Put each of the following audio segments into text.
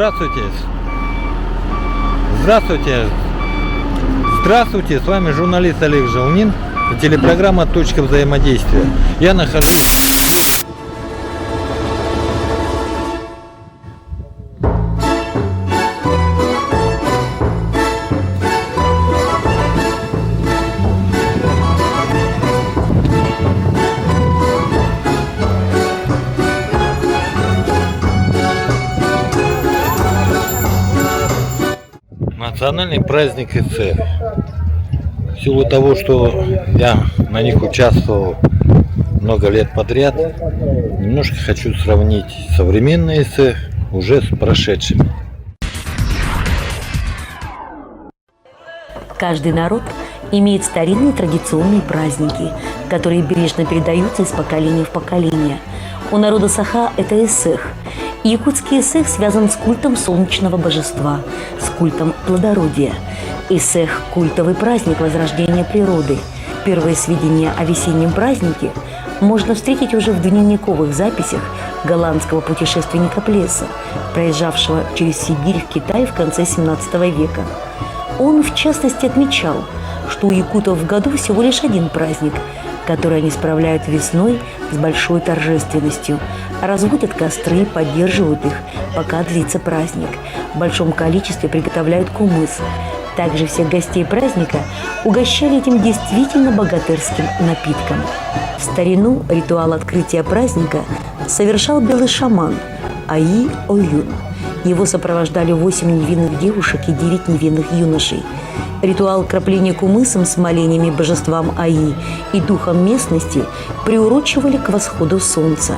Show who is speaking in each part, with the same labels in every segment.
Speaker 1: Здравствуйте. Здравствуйте. Здравствуйте. С вами журналист Олег Желнин. Телепрограмма «Точка взаимодействия». Я нахожусь... Национальный праздник ИСЭХ. В силу того, что я на них участвовал много лет подряд, немножко хочу сравнить современный ИСЭХ уже с прошедшими.
Speaker 2: Каждый народ имеет старинные традиционные праздники, которые бережно передаются из поколения в поколение. У народа Саха это ИСЭХ. Якутский ИСЭХ связан с культом солнечного божества, с культом плодородия. ИСЭХ – культовый праздник возрождения природы. Первые сведения о весеннем празднике можно встретить уже в дневниковых записях голландского путешественника Плеса, проезжавшего через Сибирь в Китай в конце 17 века. Он, в частности, отмечал, что у якутов в году всего лишь один праздник, который они справляют весной с большой торжественностью, разводят костры, поддерживают их, пока длится праздник. В большом количестве приготовляют кумыс. Также всех гостей праздника угощали этим действительно богатырским напитком. В старину ритуал открытия праздника совершал белый шаман Аи-Оюн. Его сопровождали 8 невинных девушек и 9 невинных юношей. Ритуал кропления кумысом с молениями божествам Аи и духом местности приурочивали к восходу солнца.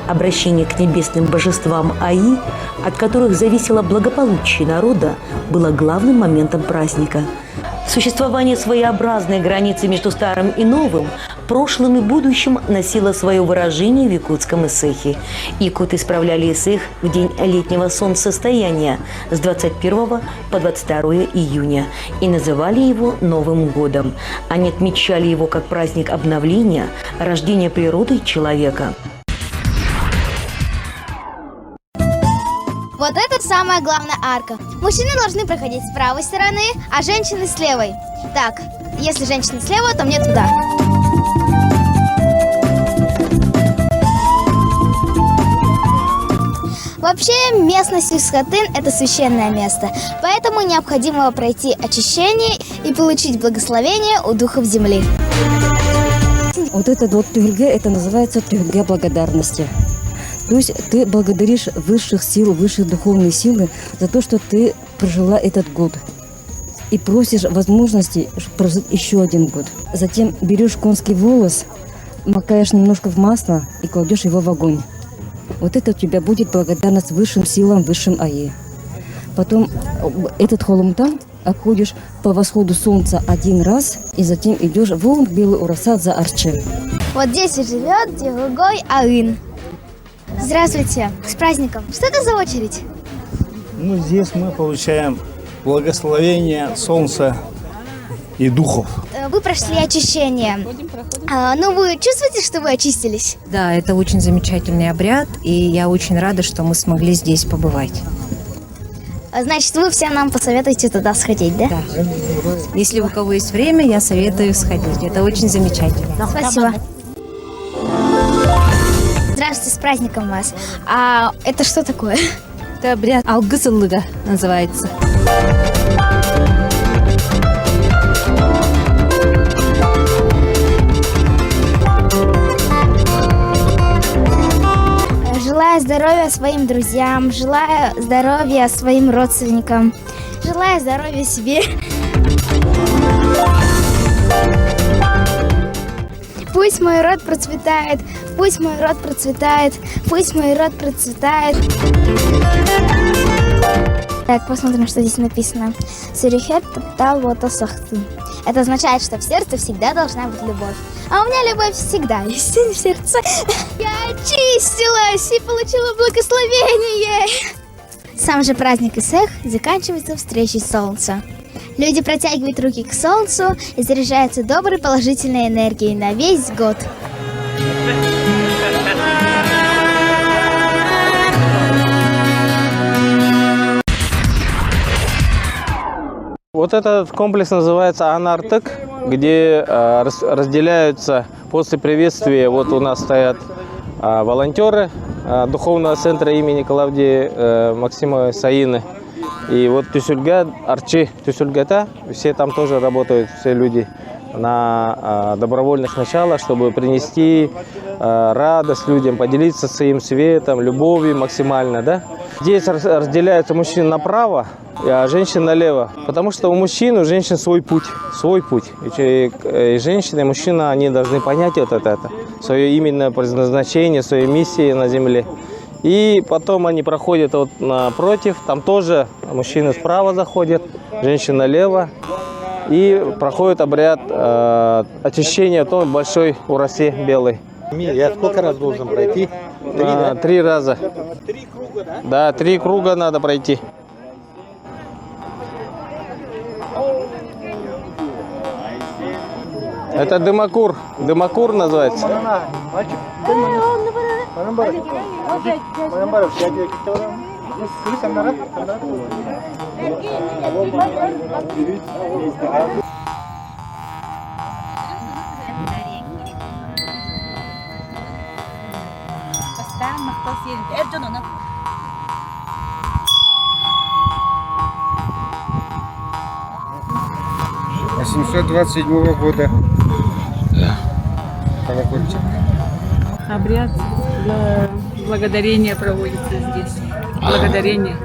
Speaker 2: Обращение к небесным божествам Аи, от которых зависело благополучие народа, было главным моментом праздника. Существование своеобразной границы между старым и новым, прошлым и будущим носило свое выражение в якутском ИСЭХе. Якуты справляли ИСЭХ в день летнего солнцестояния с 21 по 22 июня и называли его Новым годом. Они отмечали его как праздник обновления, рождения природы и человека.
Speaker 3: Вот это самая главная арка. Мужчины должны проходить с правой стороны, а женщины с левой. Так, если женщина слева, то мне туда. Вообще, местность Юсхатын – это священное место, поэтому необходимо пройти очищение и получить благословение у духов земли.
Speaker 4: Вот этот вот тюльге, это называется тюльге благодарности. То есть ты благодаришь высших сил, высшие духовные силы за то, что ты прожила этот год. И просишь возможности прожить еще один год. Затем берешь конский волос, макаешь немножко в масло и кладешь его в огонь. Вот это у тебя будет благодарность высшим силам, высшим Аи. Потом этот холумтан обходишь по восходу солнца один раз и затем идешь в белый урасад за Арчи.
Speaker 3: Вот здесь и живет Дегугой Аин. Здравствуйте, с праздником. Что это за очередь?
Speaker 5: Ну, здесь мы получаем благословение солнца и духов.
Speaker 3: Вы прошли очищение. Вы чувствуете, что вы очистились?
Speaker 6: Да, это очень замечательный обряд, и я очень рада, что мы смогли здесь побывать.
Speaker 3: Значит, вы все нам посоветуете туда сходить, да?
Speaker 6: Да. Если у кого есть время, я советую сходить. Это очень замечательно.
Speaker 3: Спасибо. Здравствуйте, с праздником вас. А это что такое?
Speaker 6: Это обряд Алгысылыга называется.
Speaker 3: Желаю здоровья своим друзьям, желаю здоровья своим родственникам, желаю здоровья себе. Пусть мой род процветает, пусть мой род процветает, пусть мой род процветает. Так, посмотрим, что здесь написано. Сюрихет таптал сахты. Это означает, что в сердце всегда должна быть любовь. А у меня любовь всегда есть в сердце. Я очистилась и получила благословение. Сам же праздник ИСЭХ заканчивается встречей солнца. Люди протягивают руки к солнцу и заряжаются доброй положительной энергией на весь год.
Speaker 7: Вот этот комплекс называется Анартык, где разделяются после приветствия. Вот у нас стоят волонтеры духовного центра имени Клавдии Максимовой Саины. И вот Тюсюльга, Арчи Тюсюльгата, все там тоже работают, все люди на добровольных началах, чтобы принести радость людям, поделиться своим светом, любовью максимально, да? Здесь разделяются мужчины направо, а женщины налево, потому что у мужчин, у женщин свой путь. И женщина, и мужчина, они должны понять вот это, свое именно предназначение, свою миссию на земле. И потом они проходят вот напротив, там тоже мужчины справа заходят, женщины налево. И проходит обряд очищения той большой уросе белой.
Speaker 1: Я сколько раз должен пройти?
Speaker 7: 3 раза. 3 круга, да? Да, 3 круга надо пройти. Это дымакур. Дымакур называется.
Speaker 8: «827 года.
Speaker 1: Да.
Speaker 8: Колокольчик.
Speaker 9: Обряд благодарения проводится здесь. Благодарение.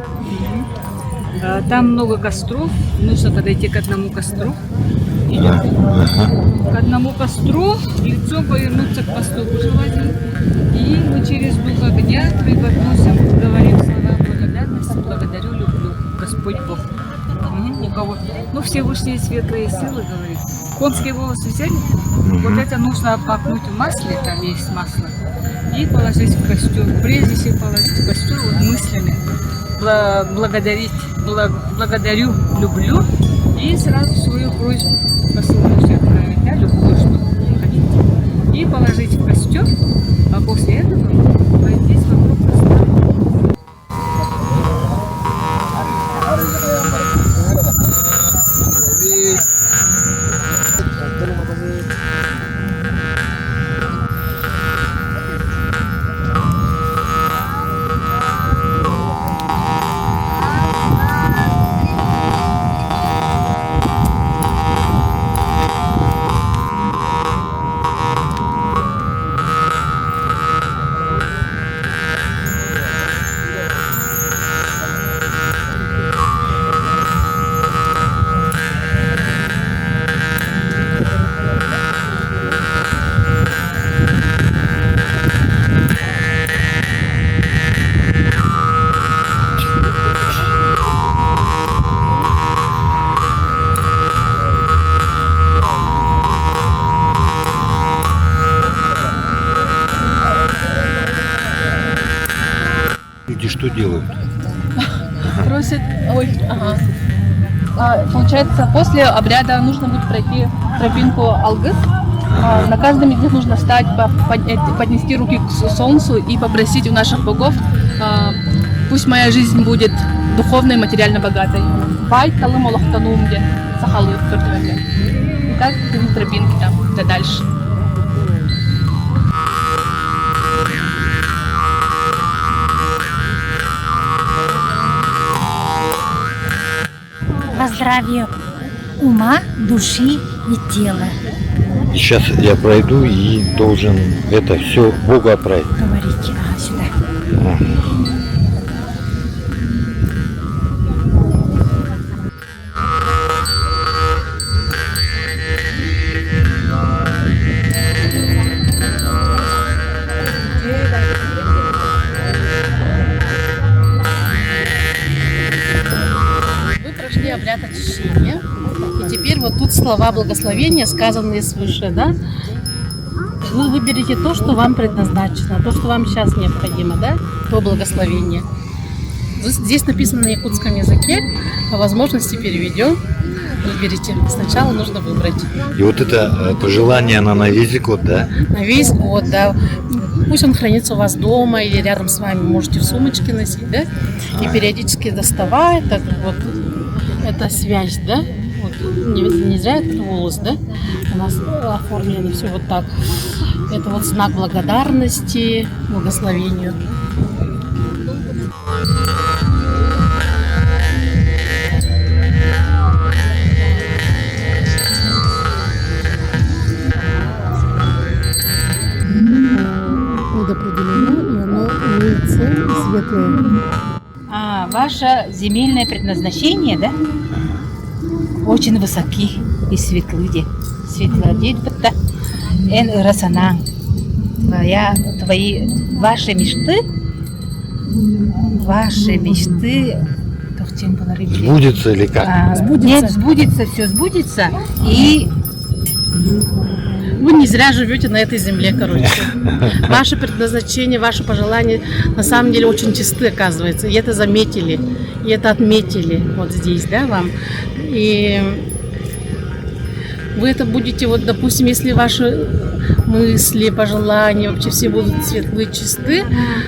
Speaker 9: Там много костров. Нужно подойти к одному костру. Идем. К одному костру, лицом повернуться к посту желательно. И мы через дух огня преподносим, говорим слова благодарности, благодарю, люблю, Господь Бог. У кого? Ну, Всевышние светлые силы, говорит. Конские волосы взяли, вот это нужно обмакнуть в масле, там есть масло, и положить в костер. Прежде чем положить в костер, вот мыслями благодарить, благодарю, люблю, и сразу свою просьбу послушать отправить, я люблю, что вы хотите. И положить в костер, а после этого пройтись вокруг костра.
Speaker 1: Люди что делают?
Speaker 10: Просят, получается, после обряда нужно будет пройти тропинку Алгыс. На каждом из них нужно встать, поднести руки к солнцу и попросить у наших богов, пусть моя жизнь будет духовной и материально богатой. Бай, талым олохтанумде, сахалуют тортовыми. И так идут тропинки там, да дальше.
Speaker 11: Во здравие ума, души и тела.
Speaker 1: Сейчас я пройду и должен это все Богу отправить.
Speaker 11: Говорите, сюда.
Speaker 10: Вы прошли обряд очищения. И теперь вот тут слова благословения, сказанные свыше, да? Вы выберете то, что вам предназначено, то, что вам сейчас необходимо, да? То благословение. Здесь написано на якутском языке, по возможности переведем. Выберите. Сначала нужно выбрать.
Speaker 1: И вот это пожелание, оно на весь год, да?
Speaker 10: На весь год, да. Пусть он хранится у вас дома или рядом с вами, можете в сумочке носить, да? И периодически доставать, так вот, это связь, да?
Speaker 12: не зря этот волос, да? У нас оформлено все вот так. Это вот знак благодарности, благословению. Предопределено, и оно имеет цель светлое.
Speaker 11: Ваше земельное предназначение, да? Очень высоки и светлые. Светлые, да? Эн расанан. Ваши мечты,
Speaker 1: Сбудется или как?
Speaker 11: Нет, сбудется, все сбудется. И
Speaker 12: Вы не зря живете на этой земле, короче. Ваше предназначение, ваши пожелания на самом деле очень чисты, оказывается. И это заметили, и это отметили вот здесь, да, вам. И вы это будете, вот, допустим, если ваши мысли, пожелания, вообще все будут светлые, чисты,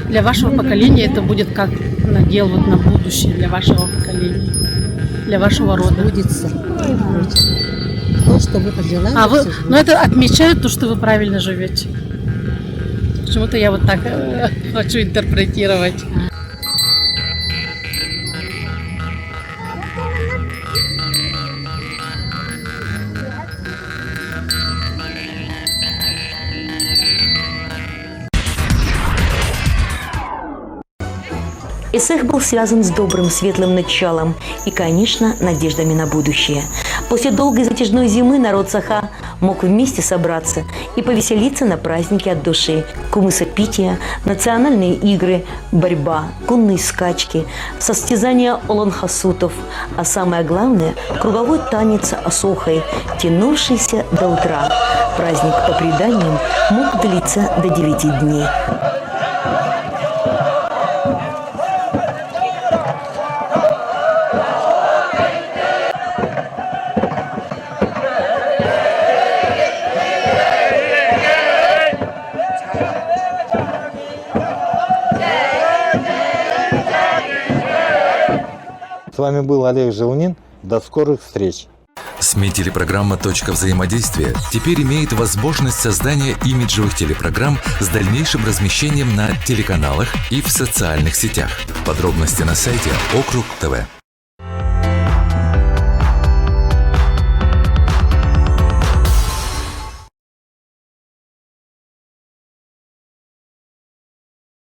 Speaker 12: для вашего поколения это будет как надел вот на будущее для вашего поколения, для вашего рода.
Speaker 4: Сбудется. То, что вы пожелали.
Speaker 12: Но это отмечает то, что вы правильно живете. Почему-то я вот так хочу интерпретировать.
Speaker 2: Эсэх был связан с добрым, светлым началом и, конечно, надеждами на будущее. После долгой затяжной зимы народ Саха мог вместе собраться и повеселиться на празднике от души. Кумысопития, национальные игры, борьба, конные скачки, состязания олонхасутов, а самое главное – круговой танец осохой, тянувшийся до утра. Праздник, по преданиям, мог длиться до 9 дней.
Speaker 1: С вами был Олег Желнин. До скорых встреч.
Speaker 13: СМИ телепрограмма «Точка взаимодействия» теперь имеет возможность создания имиджевых телепрограмм с дальнейшим размещением на телеканалах и в социальных сетях. Подробности на сайте Округ ТВ.